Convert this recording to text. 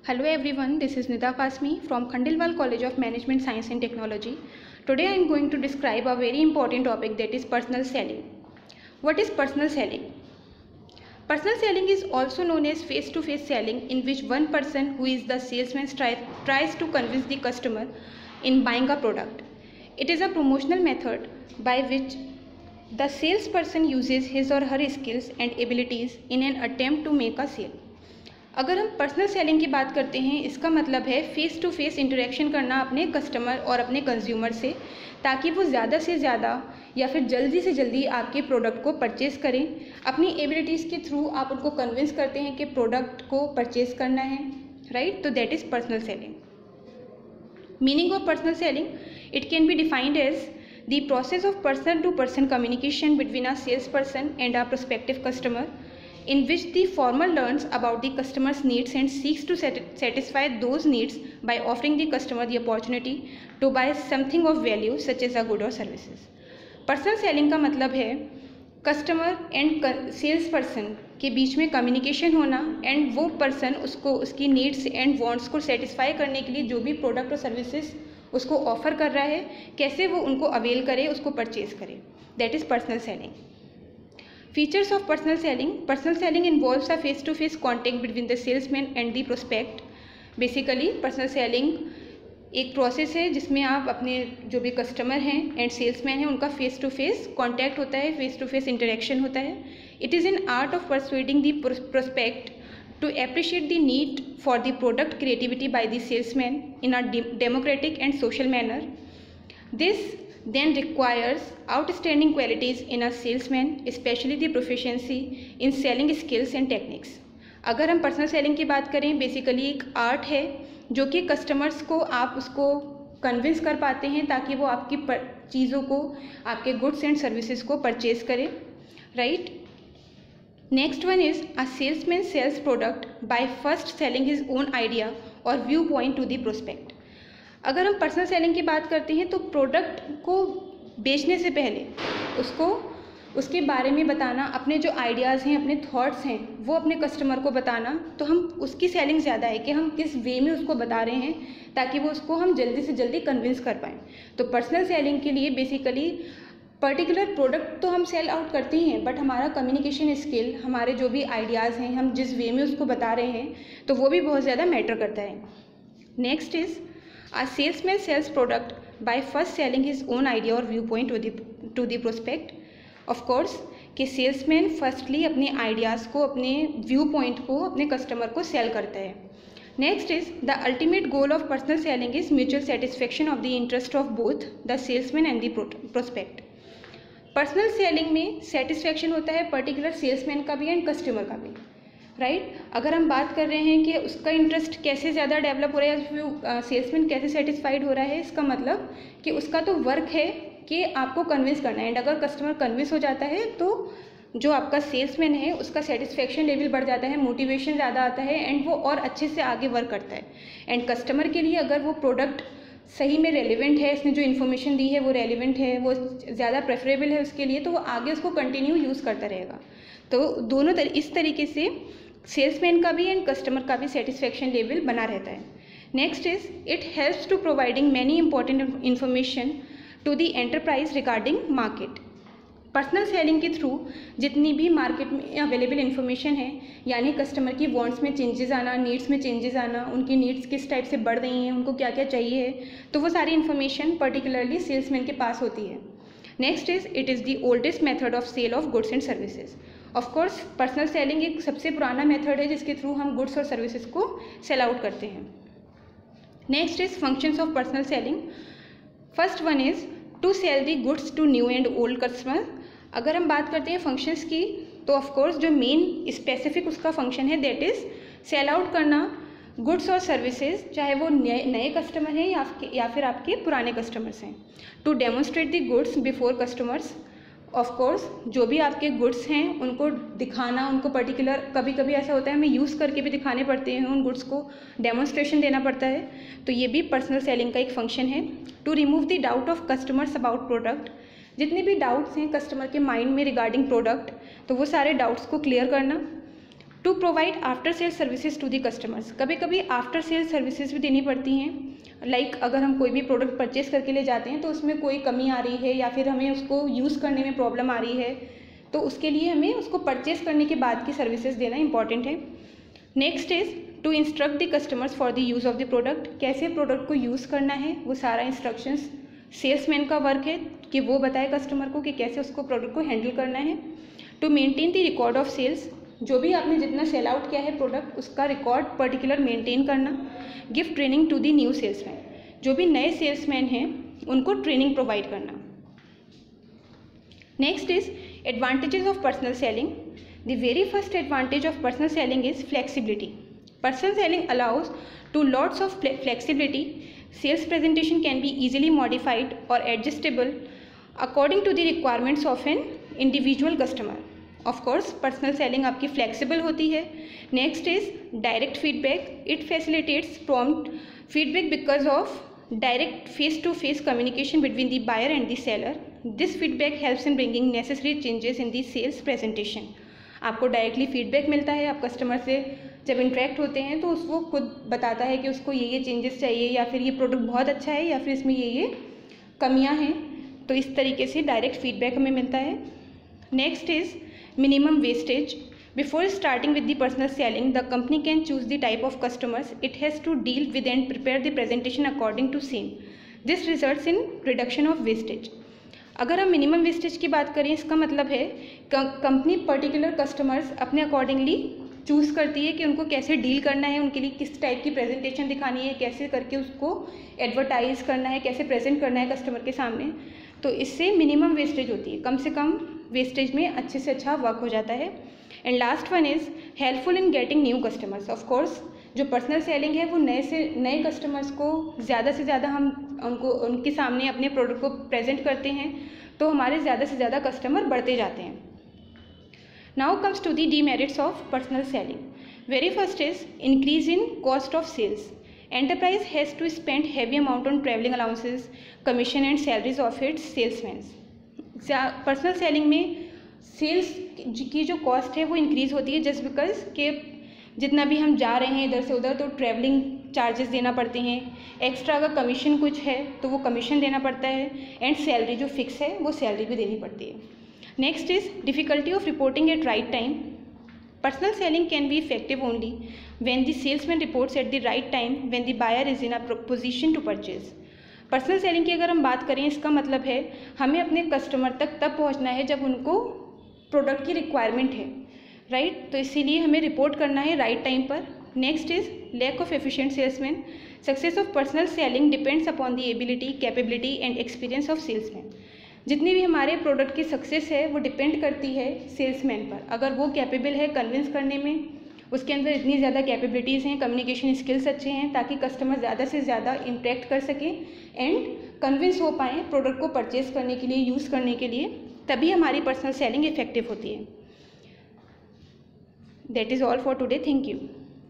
Hello everyone, this is Nida Kasmi from Khandilwal College of Management Science and Technology. Today I am going to describe a very important topic, that is personal selling. What is personal selling? Personal selling is also known as face-to-face selling, in which one person who is the salesman tries to convince the customer in buying a product. It is a promotional method by which the salesperson uses his or her skills and abilities in an attempt to make a sale. अगर हम personal selling की बात करते हैं, इसका मतलब है face to face interaction करना अपने कस्टमर और अपने कंज्यूमर से, ताकि वो ज़्यादा से ज़्यादा या फिर जल्दी से जल्दी आपके प्रोडक्ट को परचेज़ करें। अपनी एबिलिटीज़ के थ्रू आप उनको कन्विंस करते हैं कि प्रोडक्ट को परचेज़ करना है, राइट। तो that is personal selling. Meaning of personal selling, it can be defined as the process of person to person communication between a sales person and a prospective customer, in which the former learns about the customer's needs and seeks to satisfy those needs by offering the customer the opportunity to buy something of value such as a good or services. Personal selling का मतलब है customer and sales person के बीच में communication होना, and वो person उसको उसकी needs and wants को सेटिस्फाई करने के लिए जो भी प्रोडक्ट और सर्विसेज उसको ऑफर कर रहा है, कैसे वो उनको अवेल करे, उसको परचेज करे। That is personal selling. Features of personal selling. Personal selling involves a face-to-face contact between the salesman and the prospect. Basically, personal selling एक प्रोसेस है जिसमें आप अपने जो भी कस्टमर हैं एंड सेल्समैन हैं उनका फेस टू फेस कॉन्टैक्ट होता है, फेस टू फेस इंटरेक्शन होता है। It is an art of persuading the prospect to appreciate the need for the product creativity by the salesman in a democratic and social manner. This then requires outstanding qualities in a salesman, especially the proficiency in selling skills and techniques. अगर हम personal selling की बात करें, basically एक art है जो कि customers को आप उसको कन्विंस कर पाते हैं ताकि वो आपकी चीज़ों को, आपके गुड्स एंड सर्विसेज को परचेज करें, right. Next one is a salesman sells product by first selling his own idea और view point to the prospect. अगर हम पर्सनल सेलिंग की बात करते हैं तो प्रोडक्ट को बेचने से पहले उसको उसके बारे में बताना, अपने जो आइडियाज़ हैं, अपने थॉट्स हैं, वो अपने कस्टमर को बताना, तो हम उसकी सेलिंग ज़्यादा है कि हम किस वे में उसको बता रहे हैं ताकि वो उसको हम जल्दी से जल्दी कन्विंस कर पाएँ। तो पर्सनल सेलिंग के लिए बेसिकली पर्टिकुलर प्रोडक्ट तो हम सेल आउट करते ही हैं, बट हमारा कम्युनिकेशन स्किल, हमारे जो भी आइडियाज़ हैं, हम जिस वे में उसको बता रहे हैं, तो वो भी बहुत ज़्यादा मैटर करता है। Next is A salesman sells product by first selling his own idea or viewpoint to the prospect. Of course, कि सेल्समैन फर्स्टली अपने आइडियाज़ को, अपने व्यू पॉइंट को अपने कस्टमर को सेल करता है। Next is the ultimate goal of personal selling is mutual satisfaction of the interest of both the salesman and the prospect. Personal selling में सेटिस्फेक्शन होता है पर्टिकुलर सेल्समैन का भी एंड कस्टमर का भी, राइट। अगर हम बात कर रहे हैं कि उसका इंटरेस्ट कैसे ज़्यादा डेवलप हो रहा है, सेल्समैन कैसे सेटिस्फाइड हो रहा है, इसका मतलब कि उसका तो वर्क है कि आपको कन्विंस करना है, एंड अगर कस्टमर कन्विंस हो जाता है तो जो आपका सेल्समैन है उसका सेटिस्फेक्शन लेवल बढ़ जाता है, मोटिवेशन ज़्यादा आता है, एंड वो और अच्छे से आगे वर्क करता है। एंड कस्टमर के लिए अगर वो प्रोडक्ट सही में रेलिवेंट है, इसने जो इन्फॉर्मेशन दी है वो रेलिवेंट है, वो ज़्यादा प्रेफरेबल है उसके लिए, तो वो आगे उसको कंटिन्यू यूज़ करता रहेगा। तो दोनों इस तरीके से सेल्समैन का भी एंड कस्टमर का भी सेटिस्फेक्शन लेवल बना रहता है। Next is it helps to providing many important information to the enterprise regarding market. Personal selling के थ्रू जितनी भी मार्केट में अवेलेबल इन्फॉर्मेशन है, यानी कस्टमर की वांट्स में चेंजेस आना, नीड्स में चेंजेस आना, उनकी नीड्स किस टाइप से बढ़ रही हैं, उनको क्या क्या चाहिए, तो वो सारी इन्फॉर्मेशन पर्टिकुलरली सेल्समैन के पास होती है। Next is it is the oldest method of sale of goods and services. Of course personal selling एक सबसे पुराना मेथड है जिसके थ्रू हम गुड्स और सर्विसेज को सेल आउट करते हैं। Next is functions of personal selling. First one is to sell the goods to new and old customer. अगर हम बात करते हैं फंक्शंस की, तो ऑफ कोर्स जो मेन स्पेसिफिक उसका फंक्शन है दैट इज़ सेल आउट करना गुड्स और सर्विसेज, चाहे वो नए कस्टमर हैं या फिर आपके पुराने कस्टमर्स हैं। To demonstrate the goods before customers. Of course जो भी आपके गुड्स हैं उनको दिखाना, उनको पर्टिकुलर, कभी कभी ऐसा होता है हमें यूज़ करके भी दिखाने पड़ते हैं, उन गुड्स को डेमोन्स्ट्रेशन देना पड़ता है, तो ये भी पर्सनल सेलिंग का एक फंक्शन है। To remove the doubt of customers about product. जितने भी डाउट्स हैं कस्टमर के माइंड में रिगार्डिंग प्रोडक्ट, तो वो सारे डाउट्स को क्लियर करना। To provide after sale services to the customers, कभी कभी आफ्टर सेल सर्विसेज भी देनी पड़ती हैं। अगर हम कोई भी प्रोडक्ट परचेज करके ले जाते हैं तो उसमें कोई कमी आ रही है या फिर हमें उसको यूज़ करने में प्रॉब्लम आ रही है, तो उसके लिए हमें उसको परचेज करने के बाद की सर्विसेज देना इंपॉर्टेंट है। Next is to instruct the customers for the use of the product, कैसे प्रोडक्ट को यूज़ करना है वो सारा इंस्ट्रक्शंस सेल्समैन का वर्क है कि वो बताए कस्टमर को कि कैसे उसको प्रोडक्ट को हैंडल करना है। To maintain the record of sales, जो भी आपने जितना सेल आउट किया है प्रोडक्ट उसका रिकॉर्ड पर्टिकुलर मेंटेन करना। Give training to the new salesman, जो भी नए सेल्समैन हैं उनको ट्रेनिंग प्रोवाइड करना। Next is advantages of personal selling. The very first advantage of personal selling is flexibility. Personal selling allows to lots of flexibility. Sales presentation can be easily modified or adjustable according to the requirements of an individual customer. Of course personal selling आपकी flexible होती है। Next is direct feedback. It facilitates prompt feedback because of direct face to face communication between the buyer and the seller. This feedback helps in bringing necessary changes in the sales presentation. आपको directly feedback मिलता है, आप customer से जब interact होते हैं तो उसको खुद बताता है कि उसको ये चेंजेस चाहिए या फिर ये प्रोडक्ट बहुत अच्छा है या फिर इसमें ये कमियां हैं, तो इस तरीके से डायरेक्ट फीडबैक हमें मिलता है। Next is minimum wastage. Before starting with the personal selling, the company can choose the type of customers it has to deal with and prepare the presentation according to same. This results in reduction of wastage. अगर हम minimum wastage की बात करें, इसका मतलब है company particular customers अपने accordingly choose करती है कि उनको कैसे डील करना है, उनके लिए किस टाइप की प्रेजेंटेशन दिखानी है, कैसे करके उसको एडवर्टाइज करना है, कैसे प्रेजेंट करना है कस्टमर के सामने। तो इससे मिनिमम वेस्टेज होती है, कम से कम वेस्टेज में अच्छे से अच्छा वर्क हो जाता है। And last one is helpful in getting new customers. Of course जो पर्सनल सेलिंग है वो नए कस्टमर्स को ज़्यादा से ज़्यादा हम उनके सामने अपने प्रोडक्ट को प्रेजेंट करते हैं तो हमारे ज़्यादा से ज़्यादा कस्टमर बढ़ते जाते हैं। Now comes to the demerits of personal selling. Very first is increase in cost of sales. Enterprise has to spend heavy amount on travelling allowances, commission and salaries of its salesman. Personal selling में sales की जो cost है वो increase होती है just because के जितना भी हम जा रहे हैं इधर से उधर तो ट्रैवलिंग चार्जेस देना पड़ते हैं, एक्स्ट्रा अगर कमीशन कुछ है तो वो कमीशन देना पड़ता है, एंड सैलरी जो फिक्स है वो सैलरी भी देनी पड़ती है। Next is difficulty of reporting at right time. Personal selling can be effective only when the salesman reports at the right time when the buyer is in a position to purchase. Personal selling की अगर हम बात करें, इसका मतलब है हमें अपने कस्टमर तक तब पहुंचना है जब उनको प्रोडक्ट की रिक्वायरमेंट है, राइट। तो इसीलिए हमें रिपोर्ट करना है राइट टाइम पर। Next is lack of efficient salesman. Success of personal selling depends upon the ability, capability and experience of salesman. जितनी भी हमारे प्रोडक्ट की सक्सेस है वो डिपेंड करती है सेल्समैन पर। अगर वो कैपेबल है कन्विंस करने में, उसके अंदर इतनी ज़्यादा कैपेबिलिटीज़ हैं, कम्युनिकेशन स्किल्स अच्छे हैं ताकि कस्टमर ज़्यादा से ज़्यादा इंटरेक्ट कर सकें एंड कन्विंस हो पाएँ प्रोडक्ट को परचेज़ करने के लिए, यूज़ करने के लिए, तभी हमारी पर्सनल सेलिंग इफेक्टिव होती है। That is all for today. Thank you.